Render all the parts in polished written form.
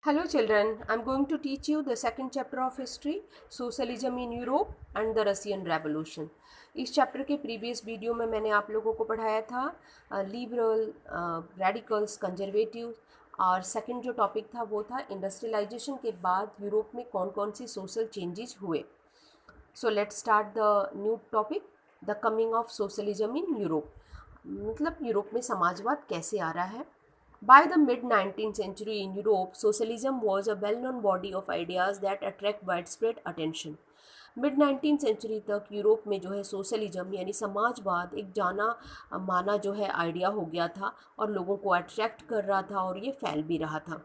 Hello children, I'm going to teach you the second chapter of history, Socialism in Europe and the Russian Revolution. इस chapter के previous video में मैंने आप लोगों को पढ़ाया था लिबरल, रेडिकल्स, कंजर्वेटिव और सेकंड जो टॉपिक था वो था इंडस्ट्रियलाइजेशन के बाद यूरोप में कौन कौन सी सोशल चेंजेस हुए. So let's start the new topic, the coming of socialism in Europe. मतलब यूरोप में समाजवाद कैसे आ रहा है. By the mid 19th century in Europe, socialism was a well known body of ideas that attract widespread attention. Mid 19 century तक Europe में जो है सोशलिज्म यानी समाजवाद एक जाना माना जो है आइडिया हो गया था और लोगों को अट्रैक्ट कर रहा था और ये फैल भी रहा था.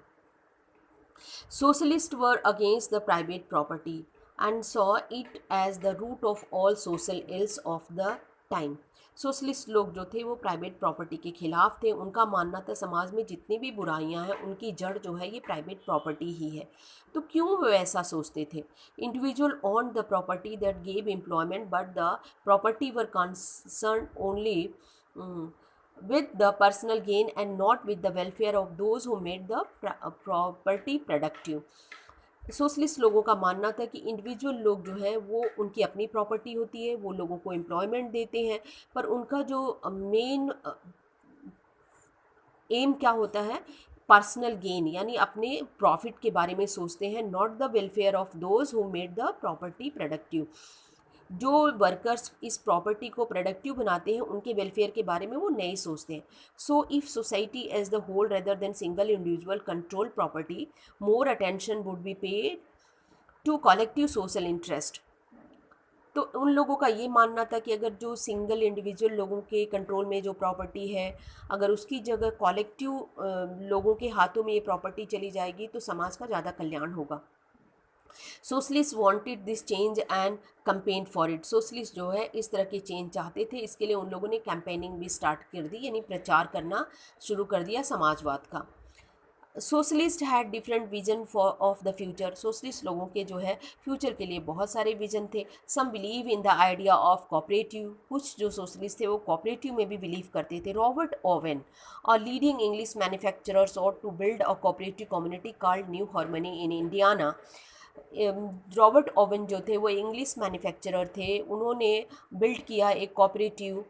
Socialists were against the private property and saw it as the root of all social ills of the time. Socialist लोग जो थे वो प्राइवेट प्रॉपर्टी के खिलाफ थे. उनका मानना था समाज में जितनी भी बुराइयां हैं उनकी जड़ जो है ये प्राइवेट प्रॉपर्टी ही है. तो क्यों वो ऐसा सोचते थे. Individual own the property that gave employment but the property were concern only with the personal gain and not with the welfare of those who made the property productive. Socialist लोगों का मानना था कि इंडिविजुअल लोग जो है वो उनकी अपनी प्रॉपर्टी होती है, वो लोगों को एम्प्लॉयमेंट देते हैं, पर उनका जो मेन एम क्या होता है, पर्सनल गेन यानी अपने प्रॉफिट के बारे में सोचते हैं, not the welfare of those who made the property productive. जो वर्कर्स इस प्रॉपर्टी को प्रोडक्टिव बनाते हैं उनके वेलफेयर के बारे में वो नहीं सोचते हैं. So if society as the whole rather than single individual control property, more attention would be paid to collective social interest. तो उन लोगों का ये मानना था कि अगर जो सिंगल इंडिविजुअल लोगों के कंट्रोल में जो प्रॉपर्टी है, अगर उसकी जगह कलेक्टिव लोगों के हाथों में ये प्रॉपर्टी चली जाएगी तो समाज का ज़्यादा कल्याण होगा. Socialist wanted this change and campaign for it. Socialist जो है इस तरह के चेंज चाहते थे, इसके लिए उन लोगों ने कैंपेनिंग भी स्टार्ट कर दी यानी प्रचार करना शुरू कर दिया समाजवाद का. Socialist had different vision for of the future. Socialist लोगों के जो है फ्यूचर के लिए बहुत सारे विजन थे. Some believe in the idea of cooperative. कुछ जो सोशलिस्ट थे वो कोऑपरेटिव में भी बिलीव करते थे. रॉबर्ट ओवेन और लीडिंग इंग्लिश मैन्युफैक्चरर्स और to build a cooperative community called New Harmony in Indiana. Robert Owen जो थे वो इंग्लिश मैन्युफैक्चरर थे. उन्होंने बिल्ड किया एक कोऑपरेटिव,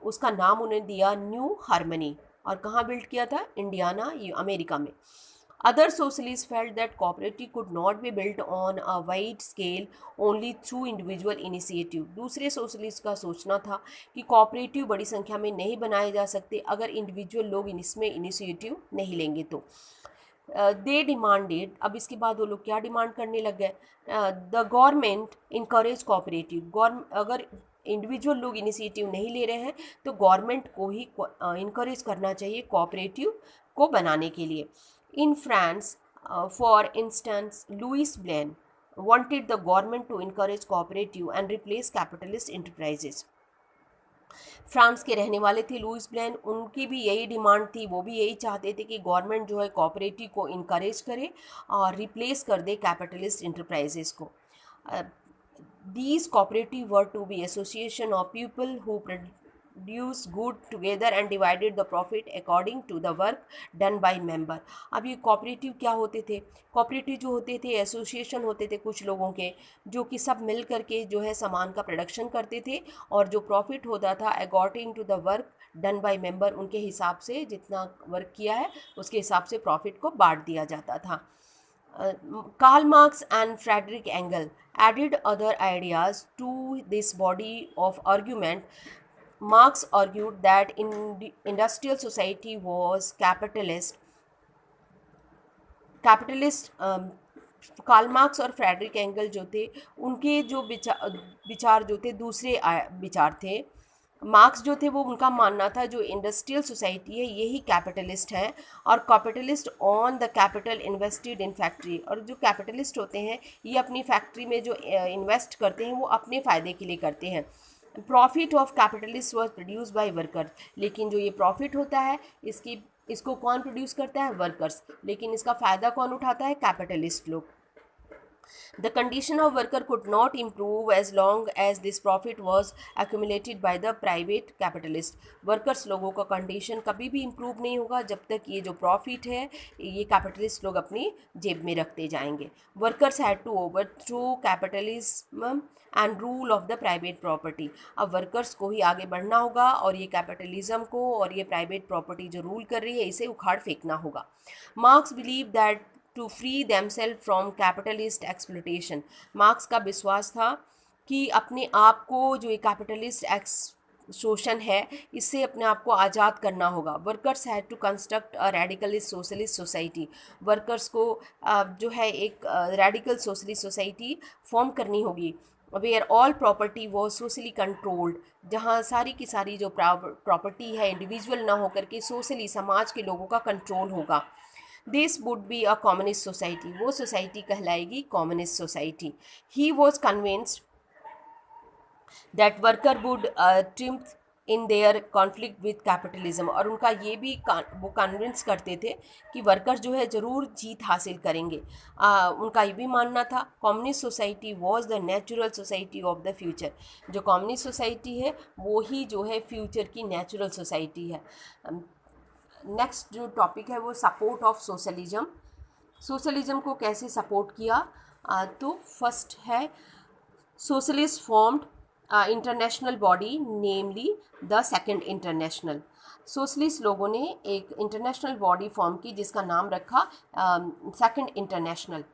उसका नाम उन्हें दिया न्यू हार्मनी. और कहाँ बिल्ड किया था, इंडियाना, ये अमेरिका में. Other socialist felt that cooperative could not be built on a wide scale only through individual initiative. दूसरे सोशलिस्ट का सोचना था कि कोऑपरेटिव बड़ी संख्या में नहीं बनाए जा सकते अगर इंडिविजुअल लोग इसमें इनिशिएटिव नहीं लेंगे तो. दे डिमांडेड, अब इसके बाद वो लोग क्या डिमांड करने लग गए, द गवर्नमेंट इनकरेज कोऑपरेटिव. अगर इंडिविजुअल लोग इनिशिएटिव नहीं ले रहे हैं तो गवर्नमेंट को ही इनकरेज करना चाहिए कोऑपरेटिव को बनाने के लिए. In France for instance Louis Blanc wanted the government to encourage cooperative and replace capitalist enterprises. France के रहने वाले थे लुइस ब्लेन, उनकी भी यही डिमांड थी. वो भी यही चाहते थे कि गवर्नमेंट जो है कोऑपरेटिव को इनकरेज करे और रिप्लेस कर दे कैपिटलिस्ट इंटरप्राइजेस को. These cooperative were to be association of people who produce good together and divided the profit according to the work done by member. अब ये cooperative क्या होते थे, cooperative जो होते थे एसोसिएशन होते थे कुछ लोगों के जो कि सब मिल करके जो है सामान का प्रोडक्शन करते थे और जो प्रॉफिट होता था according to the work done by member, उनके हिसाब से जितना वर्क किया है उसके हिसाब से प्रॉफिट को बांट दिया जाता था. Karl Marx and Friedrich Engels added other ideas to this body of argument. Marx argued that industrial society was capitalist. Karl Marx और फ्रेडरिक एंगल जो थे उनके जो विचार जो थे दूसरे विचार थे. मार्क्स जो थे वो उनका मानना था जो इंडस्ट्रियल सोसाइटी है यही कैपिटलिस्ट है और capitalist on the capital invested in factory. और जो कैपिटलिस्ट होते हैं ये अपनी फैक्ट्री में जो इन्वेस्ट करते हैं वो अपने फ़ायदे के लिए करते हैं. Profit of capitalist was produce by workers. लेकिन जो ये प्रॉफिट होता है इसको कौन प्रोड्यूस करता है, वर्कर्स. लेकिन इसका फ़ायदा कौन उठाता है, कैपिटलिस्ट लोग. The condition of worker could not improve as long as this profit was accumulated by the private capitalist. Workers लोगों का कंडीशन कभी भी इम्प्रूव नहीं होगा जब तक ये जो प्रॉफिट है ये कैपिटलिस्ट लोग अपनी जेब में रखते जाएंगे. Workers had to overthrow capitalism and rule of the private property. अब वर्कर्स को ही आगे बढ़ना होगा और ये कैपिटलिज्म को और ये प्राइवेट प्रॉपर्टी जो रूल कर रही है इसे उखाड़ फेंकना होगा. Marx believe that to free themselves from capitalist exploitation. Marx का विश्वास था कि अपने आप को जो ये कैपिटलिस्ट शोषण है इससे अपने आप को आज़ाद करना होगा. Workers had to construct a radicalist socialist society. Workers को जो है एक रेडिकल सोशलिस्ट सोसाइटी फॉर्म करनी होगी where all property was socially controlled. जहाँ सारी की सारी जो प्रॉपर्टी है इंडिविजुअल ना होकर के सोशली समाज के लोगों का कंट्रोल होगा. This would be a communist society. वो सोसाइटी कहलाएगी communist society. He was convinced that worker would triumph in their conflict with capitalism. और उनका ये भी वो कन्विंस करते थे कि वर्कर्स जो है ज़रूर जीत हासिल करेंगे. उनका ये भी मानना था communist society was the natural society of the future. जो कम्युनिस्ट सोसाइटी है वो ही जो है फ्यूचर की नेचुरल सोसाइटी है. नेक्स्ट जो टॉपिक है वो सपोर्ट ऑफ सोशलिज्म. सोशलिज्म को कैसे सपोर्ट किया? तो फर्स्ट है socialist formed international body namely the second international. Socialist लोगों ने एक इंटरनेशनल बॉडी फॉर्म की जिसका नाम रखा second international.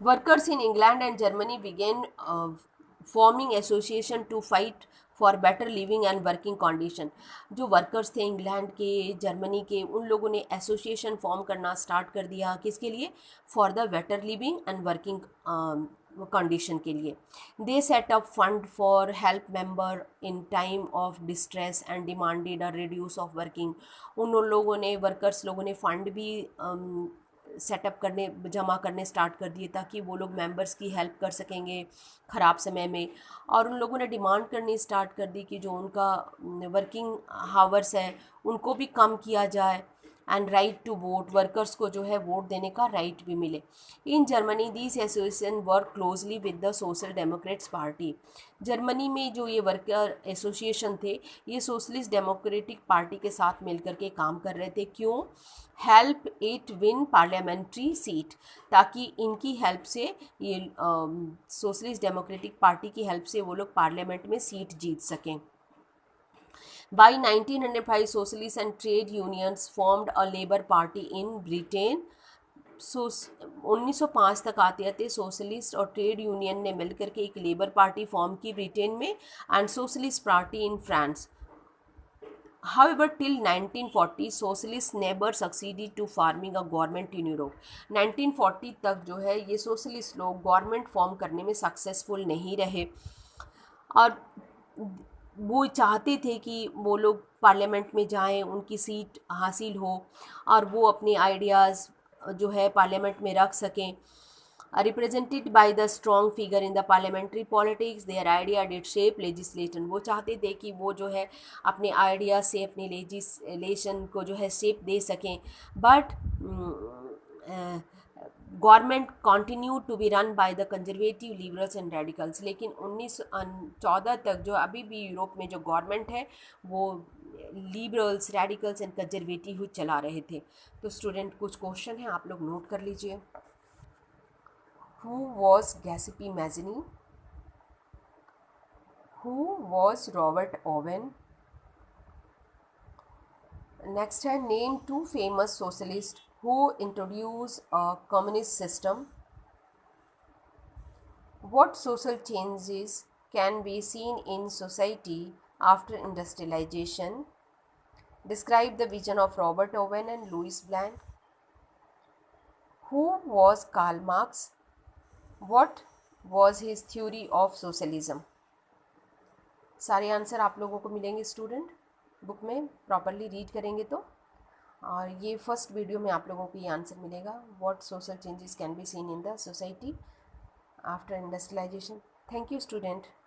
Workers in England and Germany began forming association to fight for better living and working condition. जो workers थे England के जर्मनी के उन लोगों ने एसोसिएशन फॉर्म करना स्टार्ट कर दिया. किसके लिए? For the better living and working condition के लिए. They set up fund for help member in time of distress and demanded a reduce of working. उन लोगों ने वर्कर्स लोगों ने फंड भी सेटअप करने जमा करने स्टार्ट कर दिए ताकि वो लोग मेंबर्स की हेल्प कर सकेंगे ख़राब समय में. और उन लोगों ने डिमांड करनी स्टार्ट कर दी कि जो उनका वर्किंग हावर्स है उनको भी कम किया जाए. And right to vote. Workers को जो है वोट देने का राइट भी मिले. In Germany this association work closely with the social democrats party. Germany में जो ये वर्कर एसोसिएशन थे ये सोशलिस्ट डेमोक्रेटिक पार्टी के साथ मिलकर के काम कर रहे थे. क्यों? Help it win parliamentary seat. ताकि इनकी हेल्प से ये सोशलिस्ट डेमोक्रेटिक पार्टी की हेल्प से वो लोग पार्लियामेंट में सीट जीत सकें. By 1905, socialists and trade unions formed a labor party in Britain. 1905 तक आते आते सोशलिस्ट और ट्रेड यूनियन ने मिलकर के एक लेबर पार्टी फॉर्म की ब्रिटेन में and socialist party in France. However, till 1940, socialists never succeeded to forming a government in Europe. 1940 तक जो है ये सोशलिस्ट लोग गवर्नमेंट फॉर्म करने में सक्सेसफुल नहीं रहे और वो चाहते थे कि वो लोग पार्लियामेंट में जाएं, उनकी सीट हासिल हो और वो अपने आइडियाज़ जो है पार्लियामेंट में रख सकें. Represented by the strong figure in the parliamentary politics their idea did shape legislation. वो चाहते थे कि वो जो है अपने आइडिया से अपने लेजिस्लेशन को जो है शेप दे सकें. But government continue to be run by the conservative liberals and radicals. लेकिन 1914 तक जो अभी भी यूरोप में जो गवर्नमेंट है वो लिबरल्स, रेडिकल्स एंड कंजर्वेटिव चला रहे थे. तो स्टूडेंट कुछ क्वेश्चन हैं आप लोग नोट कर लीजिए. Who was Giuseppe Mazzini? Who was Robert Owen? Next है name two famous socialists who introduced a communist system. What social changes can be seen in society after industrialization? Describe the vision of Robert Owen and Louis Blanc. Who was Karl Marx? What was his theory of socialism? सारे answer आप लोगों को मिलेंगे student book में properly read करेंगे तो. और ये फर्स्ट वीडियो में आप लोगों को ये आंसर मिलेगा. What social changes can be seen in the society after industrialization. Thank you student.